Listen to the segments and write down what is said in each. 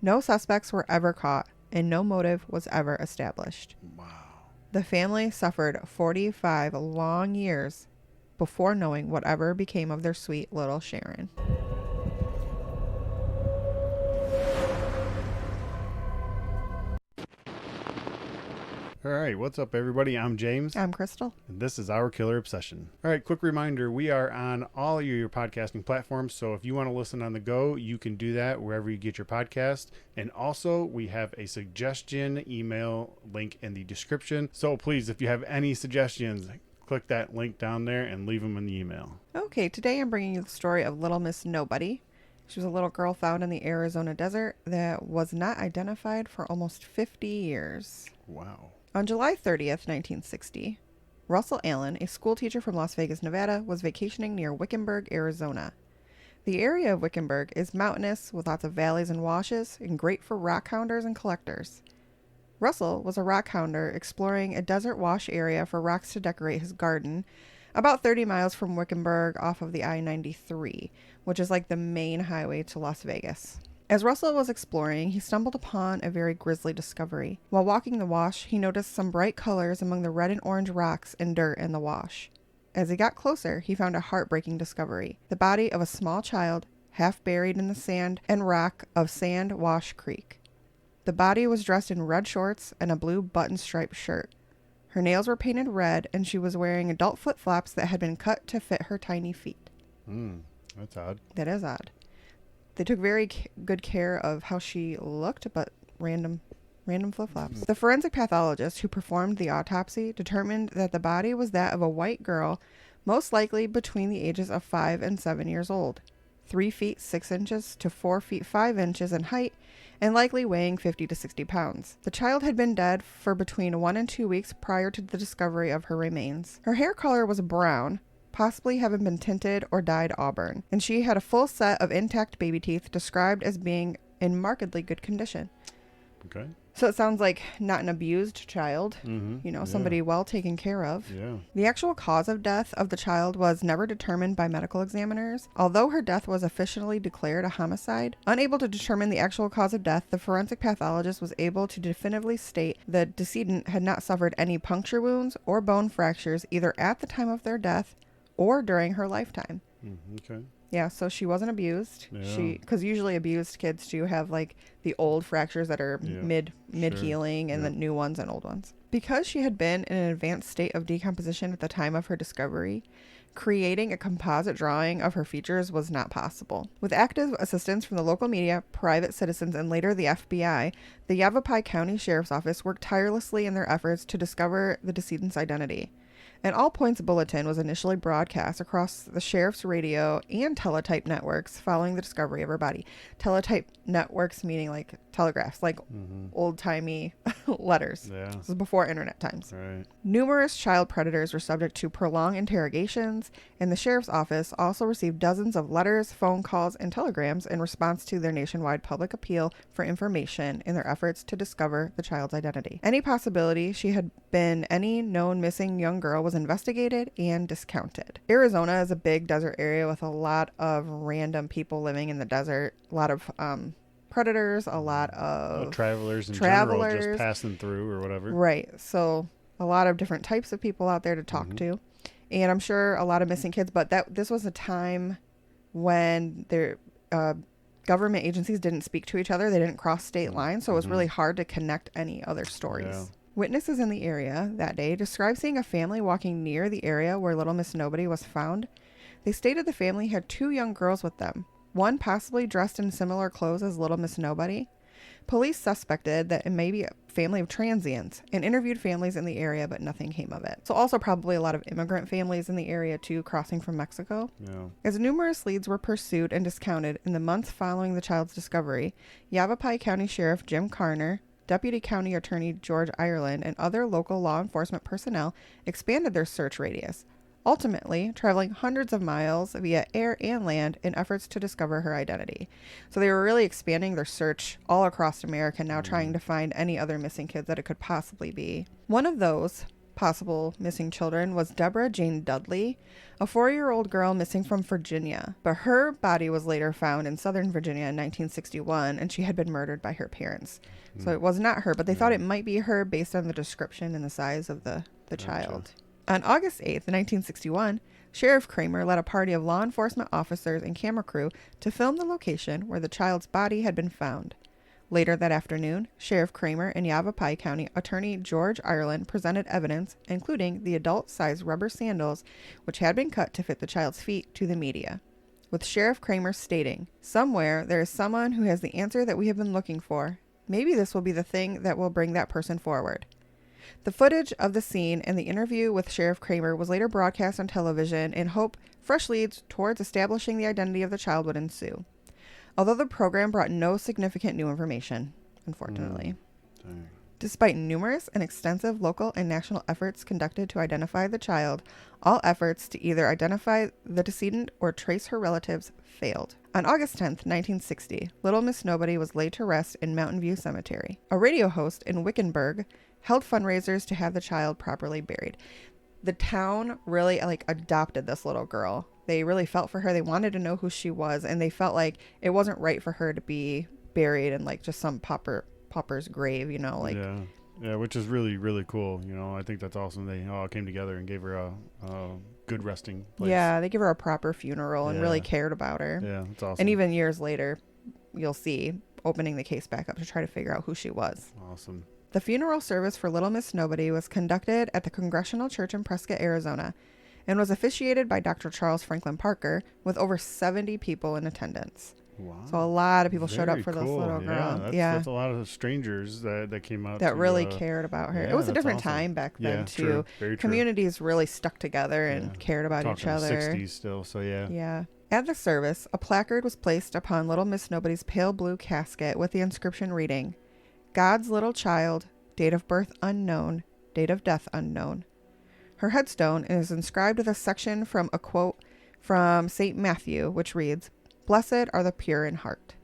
No suspects were ever caught, and no motive was ever established. Wow. The family suffered 45 long years before knowing whatever became of their sweet little Sharon. All right, what's up, everybody? I'm James. I'm Crystal. And this is Our Killer Obsession. All right, quick reminder, we are on all your podcasting platforms, so if you want to listen on the go, you can do that wherever you get your podcast. And also, we have a suggestion email link in the description. So please, if you have any suggestions, click that link down there and leave them in the email. Okay, today I'm bringing you the story of Little Miss Nobody. She was a little girl found in the Arizona desert that was not identified for almost 50 years. Wow. On July 30th, 1960, Russell Allen, a schoolteacher from Las Vegas, Nevada, was vacationing near Wickenburg, Arizona. The area of Wickenburg is mountainous with lots of valleys and washes and great for rock hounders and collectors. Russell was a rock hounder exploring a desert wash area for rocks to decorate his garden, about 30 miles from Wickenburg off of the I-93, which is like the main highway to Las Vegas. As Russell was exploring, he stumbled upon a very grisly discovery. While walking the wash, he noticed some bright colors among the red and orange rocks and dirt in the wash. As he got closer, he found a heartbreaking discovery: the body of a small child, half buried in the sand and rock of Sand Wash Creek. The body was dressed in red shorts and a blue button-striped shirt. Her nails were painted red, and she was wearing adult flip-flops that had been cut to fit her tiny feet. That's odd. That is odd. They took very good care of how she looked, but random flip-flops. The forensic pathologist who performed the autopsy determined that the body was that of a white girl, most likely between the ages of 5 and 7 years old, 3 feet 6 inches to 4 feet 5 inches in height, and likely weighing 50 to 60 pounds. The child had been dead for between 1 and 2 weeks prior to the discovery of her remains. Her hair color was brown, possibly having been tinted or dyed auburn, and she had a full set of intact baby teeth described as being in markedly good condition. Okay. So it sounds like not an abused child, somebody well taken care of. Yeah. The actual cause of death of the child was never determined by medical examiners. Although her death was officially declared a homicide, unable to determine the actual cause of death, the forensic pathologist was able to definitively state the decedent had not suffered any puncture wounds or bone fractures either at the time of their death or during her lifetime. Okay. Yeah, so she wasn't abused. Yeah. Because usually abused kids do have like the old fractures that are mid healing, and the new ones and old ones. Because she had been in an advanced state of decomposition at the time of her discovery, creating a composite drawing of her features was not possible. With active assistance from the local media, private citizens, and later the FBI, the Yavapai County Sheriff's Office worked tirelessly in their efforts to discover the decedent's identity. An All Points bulletin was initially broadcast across the sheriff's radio and teletype networks following the discovery of her body. Teletype networks meaning like telegraphs, like old-timey letters. Yeah. This is before internet times. Right. Numerous child predators were subject to prolonged interrogations, and the sheriff's office also received dozens of letters, phone calls, and telegrams in response to their nationwide public appeal for information in their efforts to discover the child's identity. Any possibility she had been any known missing young girl was investigated and discounted. Arizona is a big desert area with a lot of random people living in the desert, a lot of predators, a lot of travelers in general just passing through or whatever. Right. So a lot of different types of people out there to talk to. And I'm sure a lot of missing kids, but this was a time when their government agencies didn't speak to each other. They didn't cross state lines, so it was really hard to connect any other stories. Yeah. Witnesses in the area that day described seeing a family walking near the area where Little Miss Nobody was found. They stated the family had 2 young girls with them, one possibly dressed in similar clothes as Little Miss Nobody. Police suspected that it may be a family of transients and interviewed families in the area, but nothing came of it. So also probably a lot of immigrant families in the area too, crossing from Mexico. Yeah. As numerous leads were pursued and discounted in the months following the child's discovery, Yavapai County Sheriff Jim Carner, Deputy County Attorney George Ireland, and other local law enforcement personnel expanded their search radius, ultimately traveling hundreds of miles via air and land in efforts to discover her identity. So they were really expanding their search all across America, now trying to find any other missing kids that it could possibly be. One of those possible missing children was Deborah Jane Dudley, a 4-year-old girl missing from Virginia. But her body was later found in southern Virginia in 1961, and she had been murdered by her parents. So it was not her, but they thought it might be her based on the description and the size of the child. On August 8th, 1961, Sheriff Kramer led a party of law enforcement officers and camera crew to film the location where the child's body had been found. Later that afternoon, Sheriff Kramer and Yavapai County Attorney George Ireland presented evidence, including the adult-sized rubber sandals, which had been cut to fit the child's feet, to the media, with Sheriff Kramer stating, "Somewhere there is someone who has the answer that we have been looking for. Maybe this will be the thing that will bring that person forward." The footage of the scene and the interview with Sheriff Kramer was later broadcast on television in hope fresh leads towards establishing the identity of the child would ensue. Although the program brought no significant new information, unfortunately. Despite numerous and extensive local and national efforts conducted to identify the child, all efforts to either identify the decedent or trace her relatives failed. On August 10th, 1960, Little Miss Nobody was laid to rest in Mountain View Cemetery. A radio host in Wickenburg held fundraisers to have the child properly buried. The town really adopted this little girl. They really felt for her. They wanted to know who she was, and they felt like it wasn't right for her to be buried in just some pauper's grave, Yeah, which is really, really cool. I think that's awesome. They all came together and gave her a good resting place. Yeah, they gave her a proper funeral and really cared about her. Yeah, that's awesome. And even years later, you'll see opening the case back up to try to figure out who she was. Awesome. The funeral service for Little Miss Nobody was conducted at the Congregational Church in Prescott, Arizona, and was officiated by Dr. Charles Franklin Parker, with over 70 people in attendance. Wow. So a lot of people showed up Very for this cool. little girl. That's a lot of strangers that came out. That to, really cared about her. Yeah, it was a that's different awesome. time back then, too. True. Very true. Communities really stuck together and cared about each Talking other. 60s still, so yeah. Yeah. At the service, a placard was placed upon Little Miss Nobody's pale blue casket with the inscription reading, "God's little child, date of birth unknown, date of death unknown." Her headstone is inscribed with a section from a quote from St. Matthew, which reads, "Blessed are the pure in heart."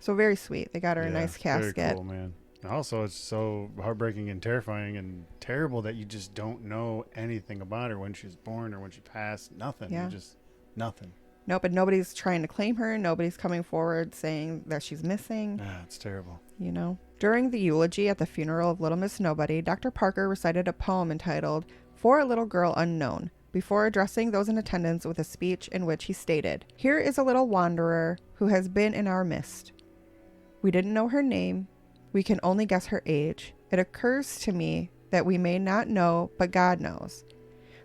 So very sweet. They got her a nice casket. Very cool, man. Also, it's so heartbreaking and terrifying and terrible that you just don't know anything about her when she was born or when she passed. Nothing. Yeah. Just nothing. Nope, and nobody's trying to claim her. Nobody's coming forward saying that she's missing. It's terrible. During the eulogy at the funeral of Little Miss Nobody, Dr. Parker recited a poem entitled "For a Little Girl Unknown," before addressing those in attendance with a speech in which he stated, "Here is a little wanderer who has been in our midst. We didn't know her name. We can only guess her age. It occurs to me that we may not know, but God knows.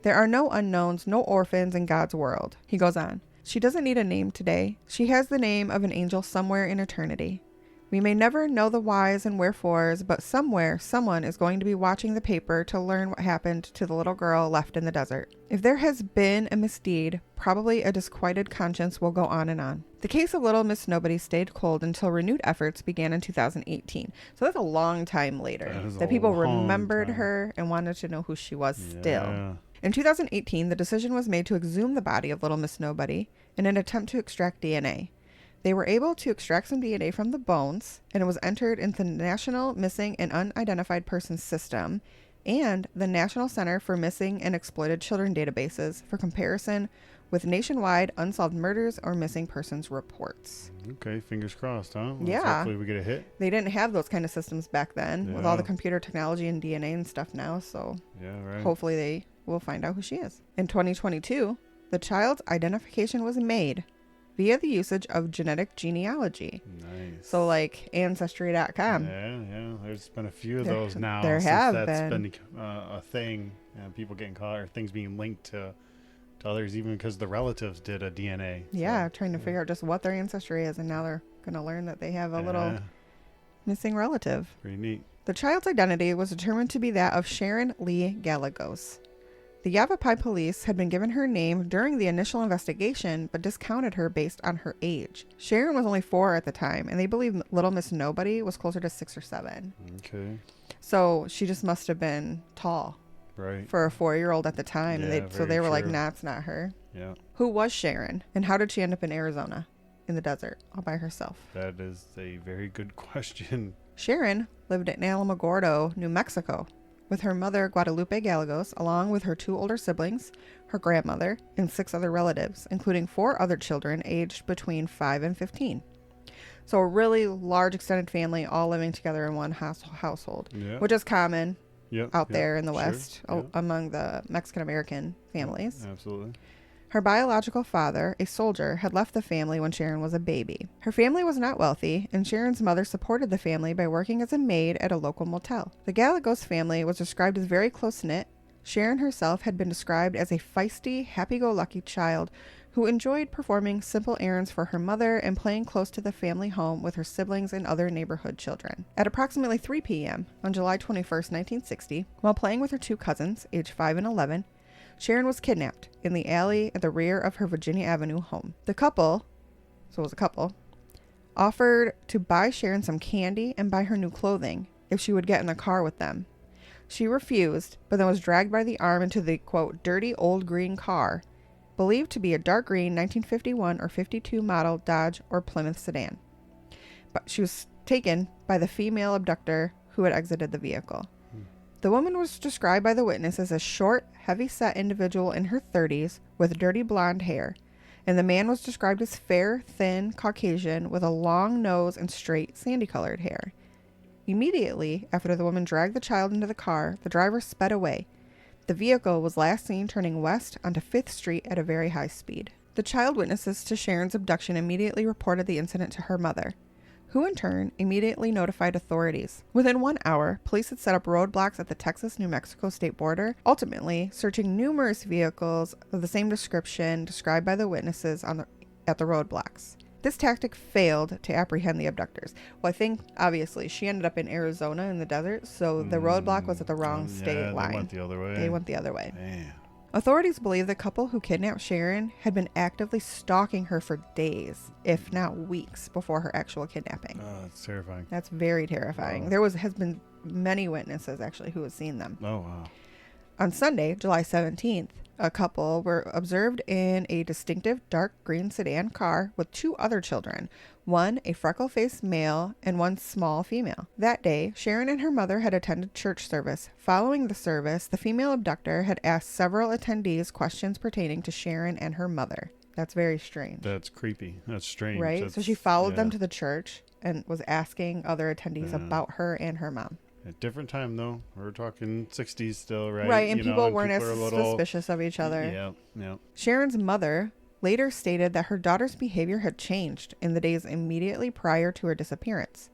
There are no unknowns, no orphans in God's world." He goes on, "She doesn't need a name today. She has the name of an angel somewhere in eternity. We may never know the whys and wherefores, but somewhere someone is going to be watching the paper to learn what happened to the little girl left in the desert. If there has been a misdeed, probably a disquieted conscience will go on and on." The case of Little Miss Nobody stayed cold until renewed efforts began in 2018. So that's a long time later that people remembered her and wanted to know who she was still. In 2018, the decision was made to exhume the body of Little Miss Nobody in an attempt to extract DNA. They were able to extract some DNA from the bones, and it was entered into the National Missing and Unidentified Persons System and the National Center for Missing and Exploited Children databases for comparison with nationwide unsolved murders or missing persons reports. Okay, fingers crossed, huh? Yeah. Hopefully we get a hit. They didn't have those kind of systems back then with all the computer technology and DNA and stuff now, so hopefully they will find out who she is. In 2022, the child's identification was made via the usage of genetic genealogy. Nice. So like Ancestry.com. Yeah. There's been a few of those now. There have that's been a thing. People getting caught or things being linked to others, even because the relatives did a DNA. Yeah, trying to figure out just what their ancestry is, and now they're going to learn that they have a little missing relative. Pretty neat. The child's identity was determined to be that of Sharon Lee Gallegos. The Yavapai police had been given her name during the initial investigation, but discounted her based on her age. Sharon was only 4 at the time, and they believe Little Miss Nobody was closer to 6 or 7. Okay. So she just must have been tall. Right. For a 4-year-old at the time. Yeah, And so they were true. like, nah, it's not her. Yeah. Who was Sharon? And how did she end up in Arizona? In the desert, all by herself? That is a very good question. Sharon lived in Alamogordo, New Mexico. with her mother, Guadalupe Gallegos, along with her 2 older siblings, her grandmother, and 6 other relatives, including 4 other children aged between 5 and 15. So a really large extended family all living together in one household, which is common out there in the West among the Mexican-American families. Absolutely. Her biological father, a soldier, had left the family when Sharon was a baby. Her family was not wealthy, and Sharon's mother supported the family by working as a maid at a local motel. The Gallegos family was described as very close-knit. Sharon herself had been described as a feisty, happy-go-lucky child who enjoyed performing simple errands for her mother and playing close to the family home with her siblings and other neighborhood children. At approximately 3 p.m. on July 21st, 1960, while playing with her 2 cousins, aged 5 and 11, Sharon was kidnapped in the alley at the rear of her Virginia Avenue home. The couple, so it was a couple, offered to buy Sharon some candy and buy her new clothing if she would get in the car with them. She refused, but then was dragged by the arm into the, quote, dirty old green car, believed to be a dark green 1951 or 52 model Dodge or Plymouth sedan. But she was taken by the female abductor who had exited the vehicle. The woman was described by the witness as a short, heavy-set individual in her 30s with dirty blonde hair, and the man was described as fair, thin, Caucasian with a long nose and straight, sandy-colored hair. Immediately after the woman dragged the child into the car, the driver sped away. The vehicle was last seen turning west onto 5th Street at a very high speed. The child witnesses to Sharon's abduction immediately reported the incident to her mother, who in turn immediately notified authorities. Within 1 hour, police had set up roadblocks at the Texas-New Mexico state border, ultimately searching numerous vehicles of the same description described by the witnesses at the roadblocks. This tactic failed to apprehend the abductors. Well, I think, obviously, she ended up in Arizona in the desert, so the roadblock was at the wrong state line. They went the other way. They went the other way. Man. Authorities believe the couple who kidnapped Sharon had been actively stalking her for days, if not weeks, before her actual kidnapping. Oh, that's terrifying. That's very terrifying. Wow. There has been many witnesses, actually, who have seen them. Oh, wow. On Sunday, July 17th, a couple were observed in a distinctive dark green sedan car with 2 other children, one a freckle-faced male and one small female. That day, Sharon and her mother had attended church service. Following the service, the female abductor had asked several attendees questions pertaining to Sharon and her mother. That's very strange. That's creepy. That's strange. Right? So she followed them to the church and was asking other attendees about her and her mom. A different time, though. We're talking 60s still, right? Right, and people weren't as suspicious of each other. Yeah. Sharon's mother later stated that her daughter's behavior had changed in the days immediately prior to her disappearance.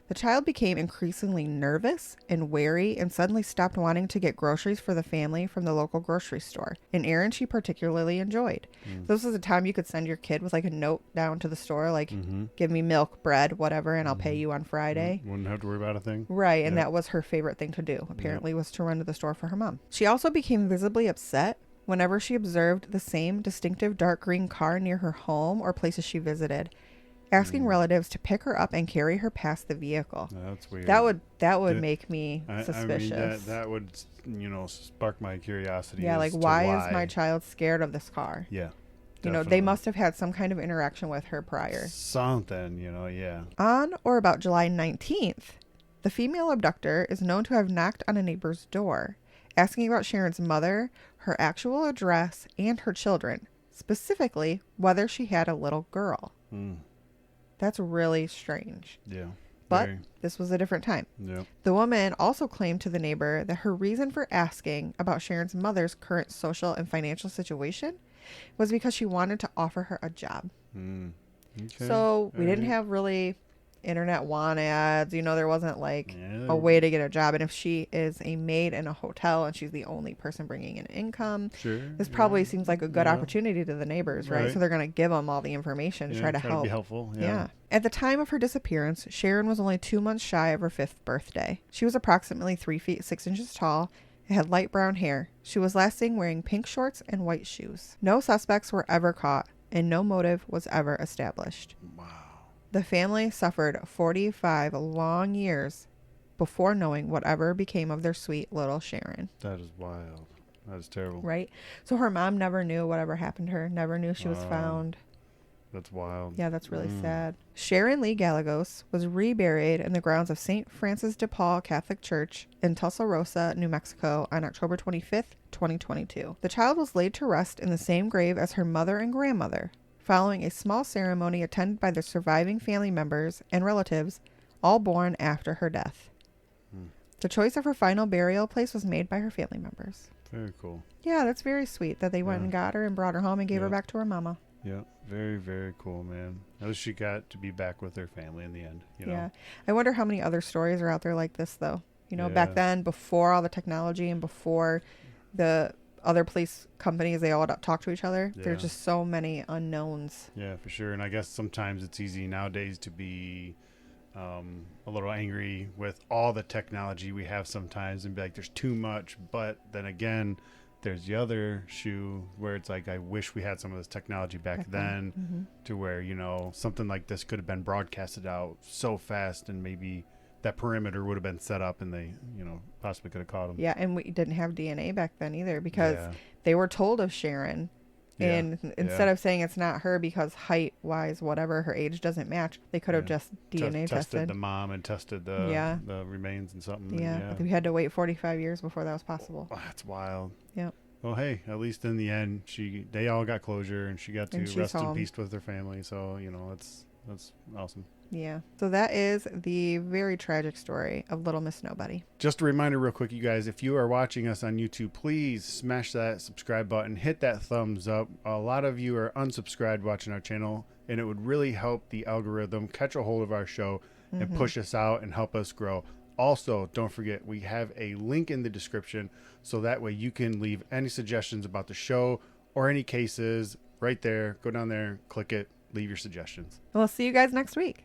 The child became increasingly nervous and wary and suddenly stopped wanting to get groceries for the family from the local grocery store, an errand she particularly enjoyed. This was a time you could send your kid with like a note down to the store, like, give me milk, bread, whatever, and I'll pay you on Friday. Wouldn't have to worry about a thing. Right, and that was her favorite thing to do, apparently, was to run to the store for her mom. She also became visibly upset whenever she observed the same distinctive dark green car near her home or places she visited, asking relatives to pick her up and carry her past the vehicle. That's weird. That would make me suspicious. I mean, that would, spark my curiosity. Yeah, like why is my child scared of this car? Yeah. They must have had some kind of interaction with her prior. Something, yeah. On or about July 19th, the female abductor is known to have knocked on a neighbor's door, asking about Sharon's mother, her actual address, and her children, specifically whether she had a little girl. That's really strange. Yeah. But this was a different time. Yeah. The woman also claimed to the neighbor that her reason for asking about Sharon's mother's current social and financial situation was because she wanted to offer her a job. Okay. So we didn't have really internet want ads. There wasn't like a way to get a job. And if she is a maid in a hotel and she's the only person bringing in income, this probably seems like a good opportunity to the neighbors, right? So they're going to give them all the information to try to help. Be helpful. Yeah. At the time of her disappearance, Sharon was only 2 months shy of her 5th birthday. She was approximately 3 feet 6 inches tall and had light brown hair. She was last seen wearing pink shorts and white shoes. No suspects were ever caught, and no motive was ever established. Wow. The family suffered 45 long years before knowing whatever became of their sweet little Sharon. That is wild. That is terrible. Right? So her mom never knew whatever happened to her, never knew she was found. That's wild. Yeah, that's really sad. Sharon Lee Gallegos was reburied in the grounds of St. Francis de Paul Catholic Church in Tuscaloosa, New Mexico on October 25th, 2022. The child was laid to rest in the same grave as her mother and grandmother, following a small ceremony attended by the surviving family members and relatives, all born after her death. The choice of her final burial place was made by her family members. Very cool. Yeah, that's very sweet that they went and got her and brought her home and gave her Yeah. back to her mama. Yeah, very, very cool, man. At least she got to be back with her family in the end. You know? Yeah. I wonder how many other stories are out there like this, though. You know, back Yeah. then, before all the technology and before the other police companies, they all talk to each other. Yeah. There's just so many unknowns. Yeah, for sure. And I guess sometimes it's easy nowadays to be a little angry with all the technology we have sometimes and be like, there's too much. But then again, there's the other shoe where it's like, I wish we had some of this technology back then to where, you know, something like this could have been broadcasted out so fast and maybe that perimeter would have been set up and they, you know, possibly could have caught them. Yeah, and we didn't have DNA back then either because Yeah. they were told of Sharon. Yeah. And instead of saying it's not her because height-wise, whatever, her age doesn't match, they could have just DNA tested tested. the mom and tested the remains and something. Yeah, but we had to wait 45 years before that was possible. Oh, that's wild. Yep. Well, hey, at least in the end, they all got closure and she got to And she's rest in home. peace with her family. So, you know, that's awesome. Yeah. So that is the very tragic story of Little Miss Nobody. Just a reminder real quick, you guys, if you are watching us on YouTube, please smash that subscribe button, hit that thumbs up. A lot of you are unsubscribed watching our channel, and it would really help the algorithm catch a hold of our show and push us out and help us grow. Also, don't forget, we have a link in the description, so that way you can leave any suggestions about the show or any cases right there. Go down there, click it, leave your suggestions. We'll see you guys next week.